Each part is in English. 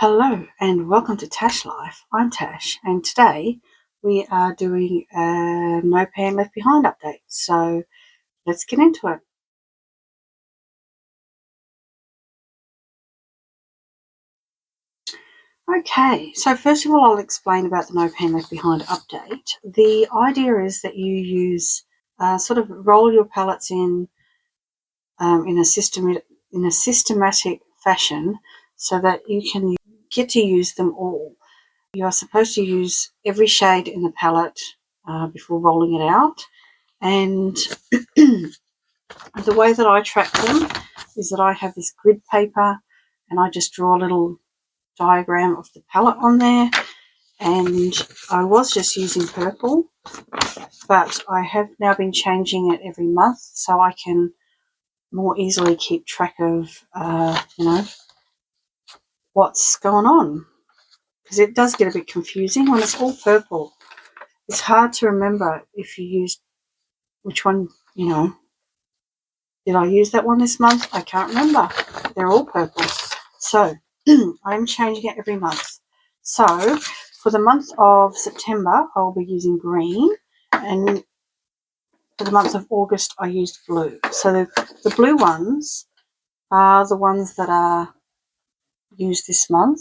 Hello and welcome to Tash Life. I'm Tash and today we are doing a No Pan Left Behind update. So let's get into it. Okay, so first of all I'll explain about the No Pan Left Behind update. The idea is that you use sort of roll your palettes in a systematic fashion so that you can get to use them all. You are supposed to use every shade in the palette before rolling it out. And the way that I track them is that I have this grid paper and I just draw a little diagram of the palette on there. And I was just using purple, but I have now been changing it every month so I can more easily keep track of, what's going on. Because it does get a bit confusing when it's all purple. It's hard to remember if you use which one, Did I use that one this month? I can't remember. They're all purple. So I'm changing it every month. So for the month of September, I'll be using green. And for the month of August, I used blue. So the blue ones are the ones that are used this month.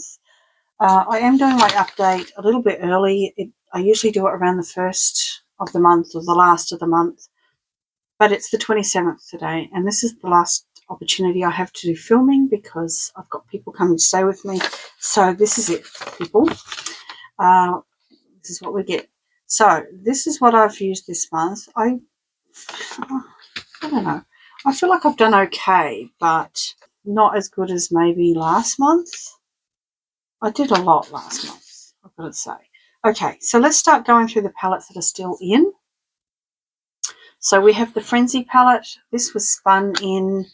I am doing my update a little bit early. I usually do it around the first of the month or the last of the month. But it's the 27th today, and this is the last opportunity I have to do filming because I've got people coming to stay with me. So this is it, people. This is what we get. So this is what I've used this month. I don't know. I feel like I've done okay, but not as good as maybe last month. I did a lot last month, I've got to say. Okay, so let's start going through the palettes that are still in. So we have the Frenzy palette. This was spun in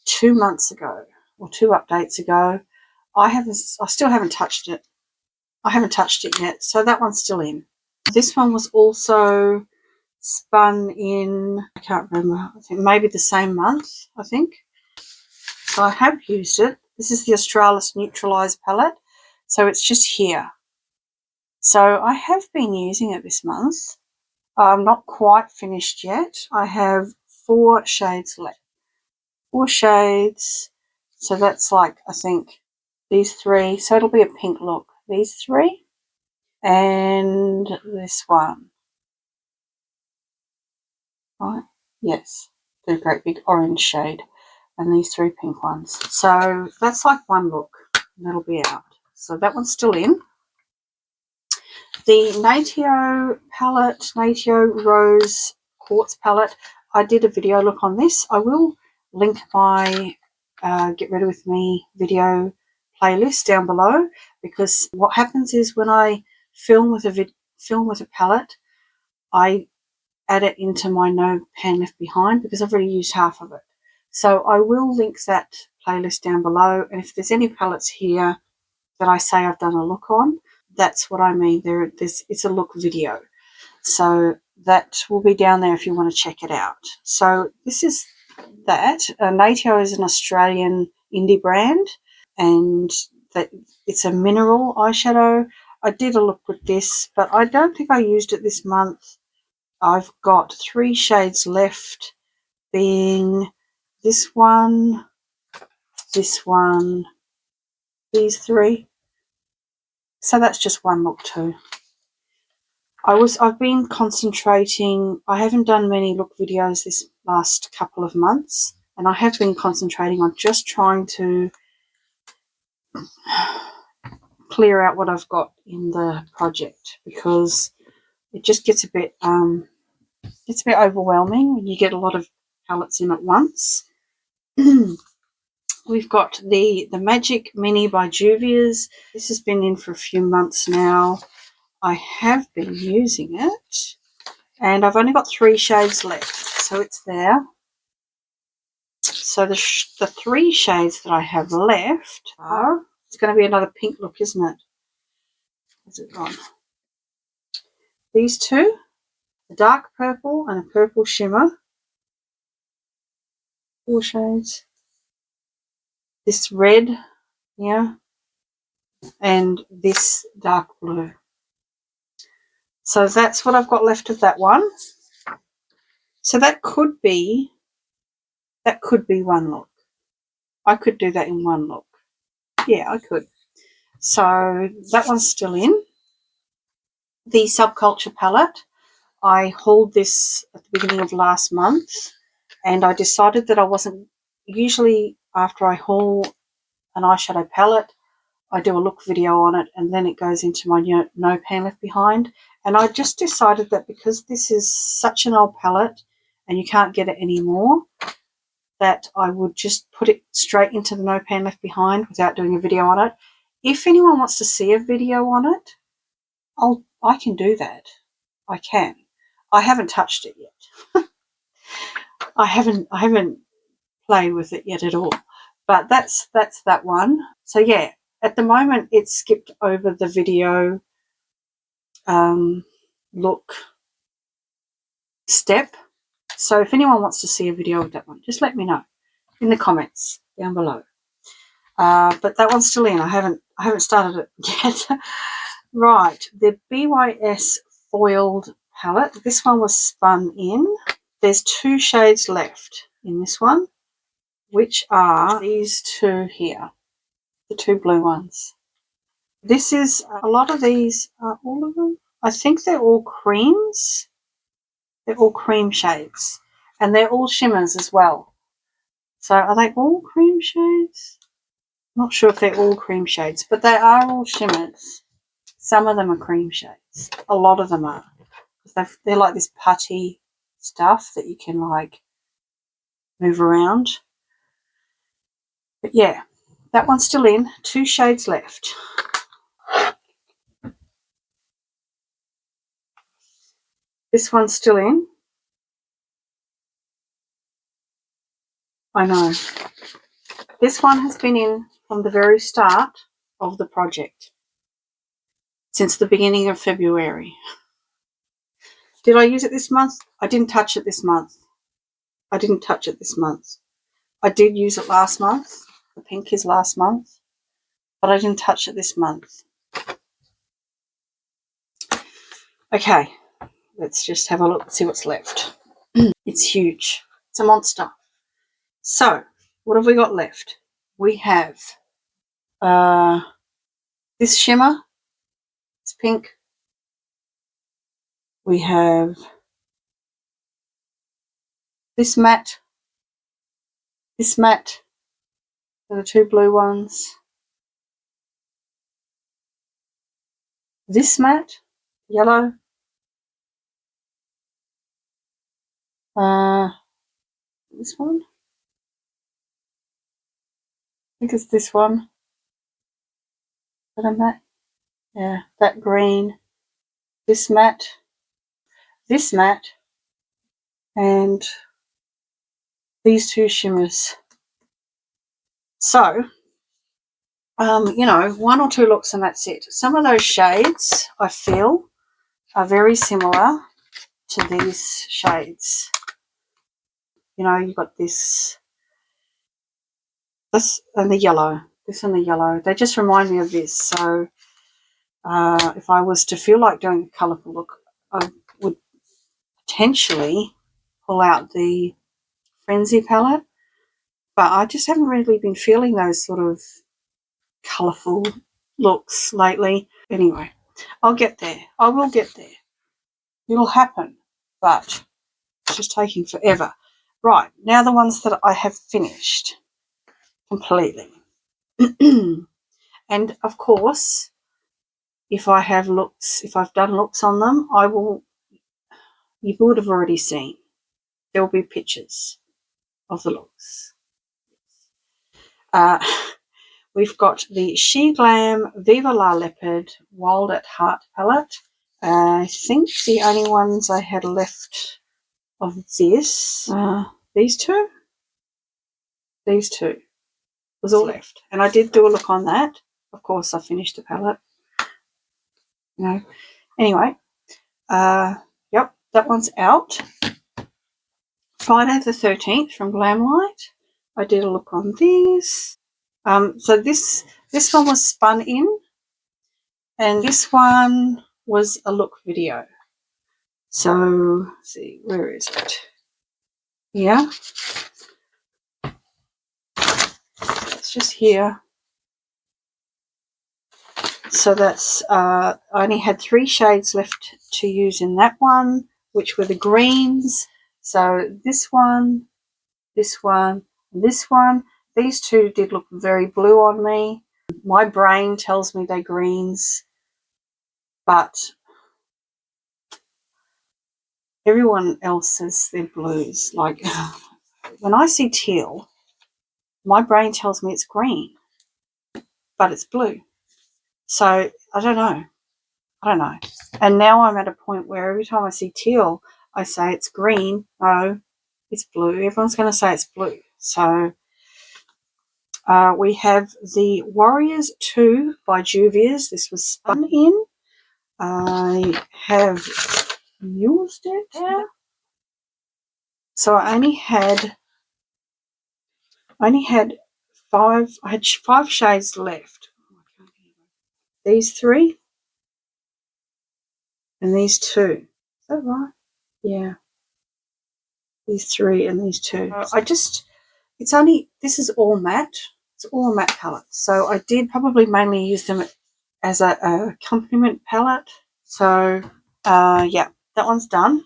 2 months ago or 2 updates ago. I still haven't touched it. I haven't touched it yet, so that one's still in. This one was also spun in, I can't remember, I think maybe the same month, I think. So I have used it. This is the Australis Neutralize palette. So it's just here. So I have been using it this month. I'm not quite finished yet. I have 4 shades left. 4 shades. So that's like, I think, these 3. So it'll be a pink look. These 3 and this one. Right? Yes. The great big orange shade. And these 3 pink ones. So that's like one look. And that'll be out. So that one's still in. The Natio palette, Natio Rose Quartz palette, I did a video look on this. I will link my Get Ready With Me video playlist down below, because what happens is when I film with a palette, I add it into my No Pan Left Behind because I've already used half of it. So I will link that playlist down below, and if there's any palettes here that I say I've done a look on, that's what I mean. It's a look video. So that will be down there if you want to check it out. So this is that. Natio is an Australian indie brand, and that it's a mineral eyeshadow. I did a look with this, but I don't think I used it this month. I've got 3 shades left, being this one, these 3. So that's just one look too. I've been concentrating. I haven't done many look videos this last couple of months, and I have been concentrating on just trying to clear out what I've got in the project, because it just gets a bit overwhelming when you get a lot of palettes in at once. We've got the Magic Mini by Juvia's. This has been in for a few months now. I have been using it, and I've only got 3 shades left, so it's there. So the 3 shades that I have left are, it's going to be another pink look, isn't it? Where's it gone? These 2, a dark purple and a purple shimmer. 4 shades. This red, yeah, and this dark blue. So that's what I've got left of that one. So that could be one look. I could do that in one look. Yeah, I could. So that one's still in. The Subculture palette, I hauled this at the beginning of last month, and I decided that I wasn't, usually after I haul an eyeshadow palette, I do a look video on it and then it goes into my No Pan Left Behind. And I just decided that because this is such an old palette and you can't get it anymore, that I would just put it straight into the No Pan Left Behind without doing a video on it. If anyone wants to see a video on it, I can do that. I can. I haven't touched it yet. I haven't played with it yet at all. But that's that one. So yeah, at the moment it's skipped over the video look step. So if anyone wants to see a video of that one, just let me know in the comments down below. But that one's still in. I haven't started it yet. Right, the BYS foiled palette. This one was spun in. There's 2 shades left in this one, which are these 2 here, the 2 blue ones. This is, a lot of these are all of them. I think they're all creams. They're all cream shades. And they're all shimmers as well. So are they all cream shades? Not sure if they're all cream shades, but they are all shimmers. Some of them are cream shades. A lot of them are. They're like this putty stuff that you can like move around. But yeah, that one's still in. 2 shades left. This one's still in. I know. This one has been in from the very start of the project. Since the beginning of February. Did I use it this month? I didn't touch it this month. I didn't touch it this month. I did use it last month. The pink is last month. But I didn't touch it this month. Okay. Let's just have a look and see what's left. It's huge. It's a monster. So, what have we got left? We have this shimmer. It's pink. We have this matte. This matte. And the 2 blue ones. This matte. Yellow. This one. I think it's this one. Is that a matte? Yeah, that green. This matte. This matte. And these 2 shimmers. So, you know, 1 or 2 looks and that's it. Some of those shades, I feel, are very similar to these shades. You know, you've got this and the yellow. This and the yellow. They just remind me of this. So, if I was to feel like doing a colourful look, I would potentially pull out the Frenzy palette. But I just haven't really been feeling those sort of colourful looks lately. Anyway, I'll get there. I will get there. It'll happen, but it's just taking forever. Right, now the ones that I have finished completely. And of course, if I've done looks on them, you would have already seen. There will be pictures of the looks. We've got the She Glam Viva La Leopard Wild at Heart palette. I think the only ones I had left of this, these 2 was all left. And I did do a look on that. Of course, I finished the palette. You know. Anyway, yep, that one's out. Friday the 13th from Glamlight. I did a look on these. So this one was spun in. And this one was a look video. So, let's see, where is it? Yeah. It's just here. So that's, I only had 3 shades left to use in that one, which were the greens. So this one, this one, and this one. These two did look very blue on me. My brain tells me they're greens, but everyone else says they're blues. Like, when I see teal, my brain tells me it's green, but it's blue. So I don't know. And now I'm at a point where every time I see teal, I say it's green. No, it's blue. Everyone's going to say it's blue. So we have the Warriors 2 by Juvia's. This was spun in. I have used it. Yeah. So I only had 5. I had 5 shades left. These 3 and these 2. Is that right? Yeah. These 3 and these 2. This is all matte. It's all a matte palette. So I did probably mainly use them as a accompaniment palette. So, yeah, that one's done.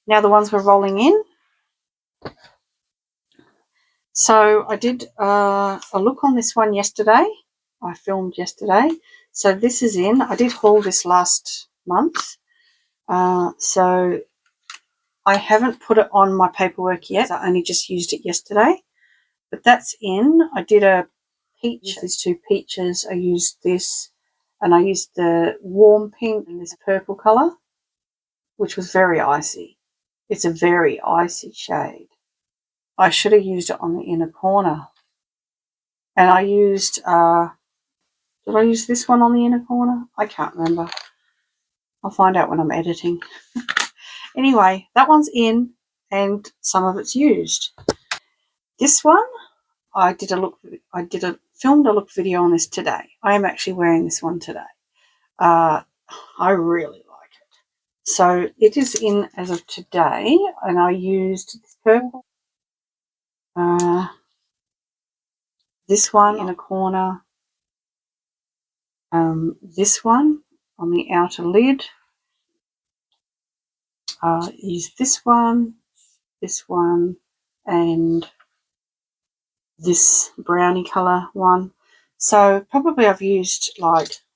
Now the ones we're rolling in. So I did a look on this one yesterday. I filmed yesterday. So this is in. I did haul this last month. So I haven't put it on my paperwork yet. I only just used it yesterday. But that's in. I did a peach. These 2 peaches. I used this. And I used the warm pink and this purple colour, which was very icy. It's a very icy shade. I should have used it on the inner corner. And I used, did I use this one on the inner corner? I can't remember. I'll find out when I'm editing. Anyway, that one's in and some of it's used. This one, filmed a look video on this today. I am actually wearing this one today. I really like it. So it is in as of today, and I used this purple, this one in a corner, this one on the outer lid. Use this one, and this brownie colour one. So probably I've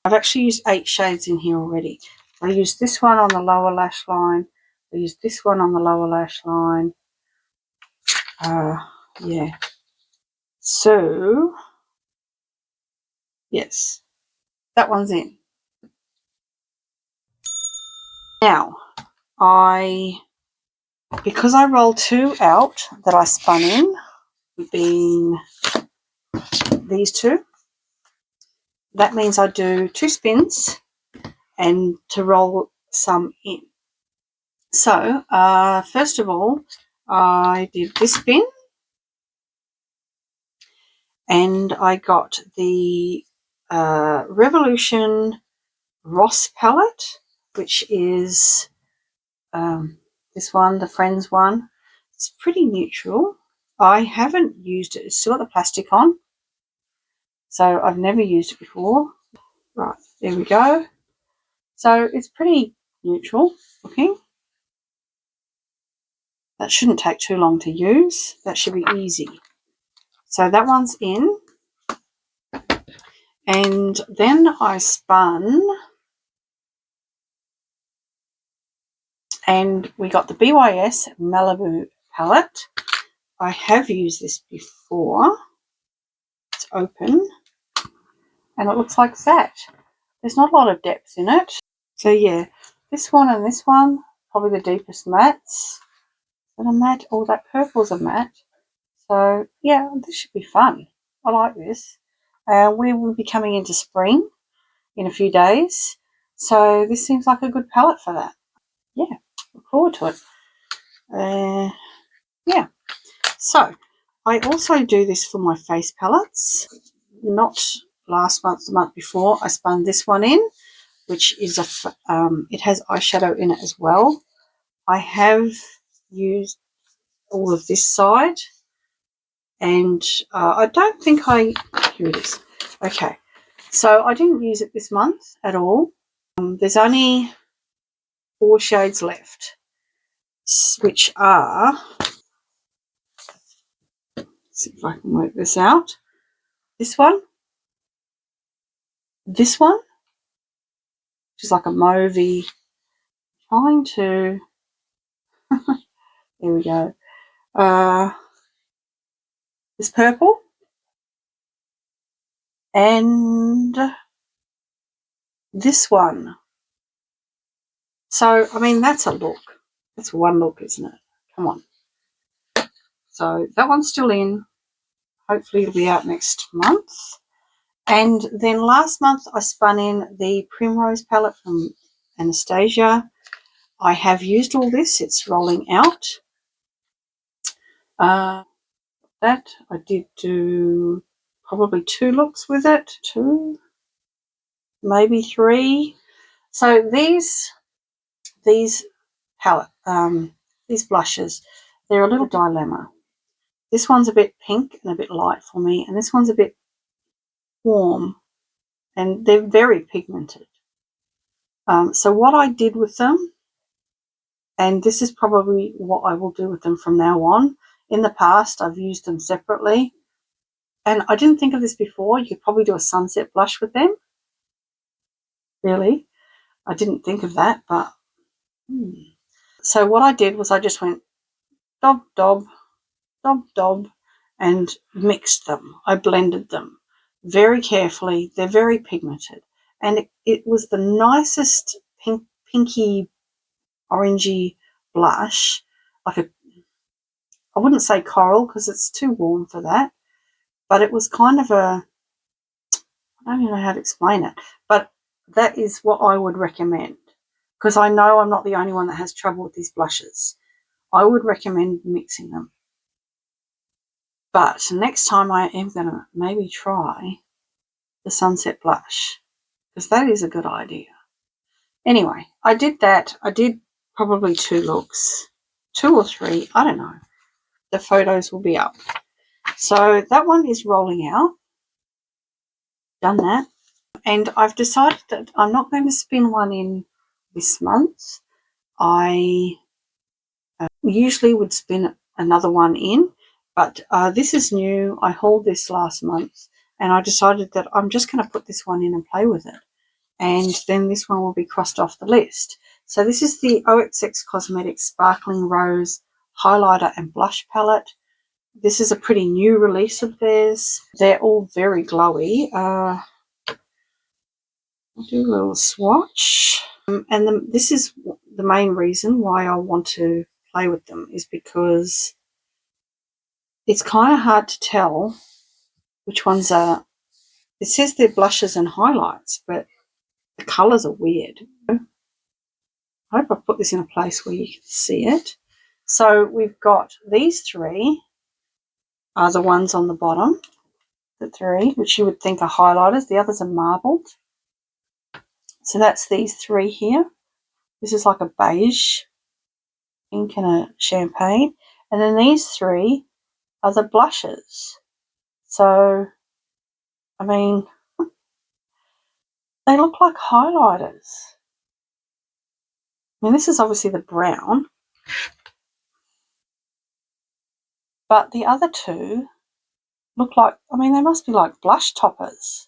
actually used 8 shades in here already. I used this one on the lower lash line. I used this one on the lower lash line. Yeah. So, yes, that one's in. Now, because I rolled 2 out that I spun in, being these 2, that means I do 2 spins and to roll some in. So, first of all, I did this spin and I got the Revolution Ross palette, which is this one, the Friends one. It's pretty neutral. I haven't used it. It's still got the plastic on. So I've never used it before. Right, there we go. So it's pretty neutral looking. That shouldn't take too long to use. That should be easy. So that one's in. And then I spun and we got the BYS Malibu palette. I have used this before. It's open and it looks like that. There's not a lot of depth in it. So yeah, this one and this one, probably the deepest mattes. Is that a matte? Oh, that purple's a matte. So yeah, this should be fun. I like this. We will be coming into spring in a few days. So this seems like a good palette for that. Yeah, look forward to it. Yeah. So I also do this for my face palettes. Not last month, the month before, I spun this one in, which is it has eyeshadow in it as well. I have used all of this side, and I don't think here it is. Okay, so I didn't use it this month at all. There's only 4 shades left, which are, let's see if I can work this out, this one, this one, which is like a mauvey, trying to, there we go, this purple, and this one. So, I mean, that's a look. That's one look, isn't it? Come on. So that one's still in. Hopefully it'll be out next month. And then last month I spun in the Primrose palette from Anastasia. I have used all this. It's rolling out. That I did do probably 2 looks with it. 2, maybe 3. So these palette, these blushes, they're a little dilemma. This one's a bit pink and a bit light for me, and this one's a bit warm, and they're very pigmented. So what I did with them, and this is probably what I will do with them from now on. In the past, I've used them separately, and I didn't think of this before. You could probably do a sunset blush with them. Really, I didn't think of that, but so what I did was I just went dob, dob, dob, dob, and mixed them. I blended them very carefully. They're very pigmented, and it was the nicest pinky orangey blush. I wouldn't say coral because it's too warm for that, but it was kind of I don't even know how to explain it, but that is what I would recommend, because I know I'm not the only one that has trouble with these blushes. I would recommend mixing them. But next time I am going to maybe try the sunset blush, because that is a good idea. Anyway, I did that. I did probably 2 looks, 2 or 3, I don't know. The photos will be up. So that one is rolling out. Done that. And I've decided that I'm not going to spin one in this month. I usually would spin another one in, but this is new. I hauled this last month, and I decided that I'm just going to put this one in and play with it. And then this one will be crossed off the list. So this is the OXX Cosmetics Sparkling Rose Highlighter and Blush Palette. This is a pretty new release of theirs. They're all very glowy. I'll do a little swatch. And this is the main reason why I want to play with them, is because it's kind of hard to tell which ones are. It says they're blushes and highlights, but the colours are weird. I hope I put this in a place where you can see it. So we've got these 3 are the ones on the bottom, the 3, which you would think are highlighters. The others are marbled. So that's these 3 here. This is like a beige, pink and a champagne. And then these 3 are the blushes. So, I mean, they look like highlighters. I mean, this is obviously the brown, but the other 2 look like, I mean, they must be like blush toppers.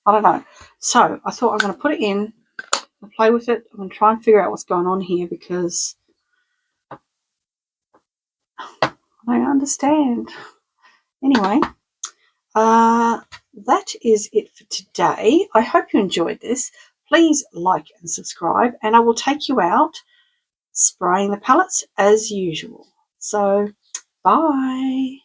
I don't know. So I thought I'm going to put it in and play with it. I'm going to try and figure out what's going on here, because I don't understand. Anyway, that is it for today. I hope you enjoyed this. Please like and subscribe, and I will take you out spraying the palettes as usual. So, bye.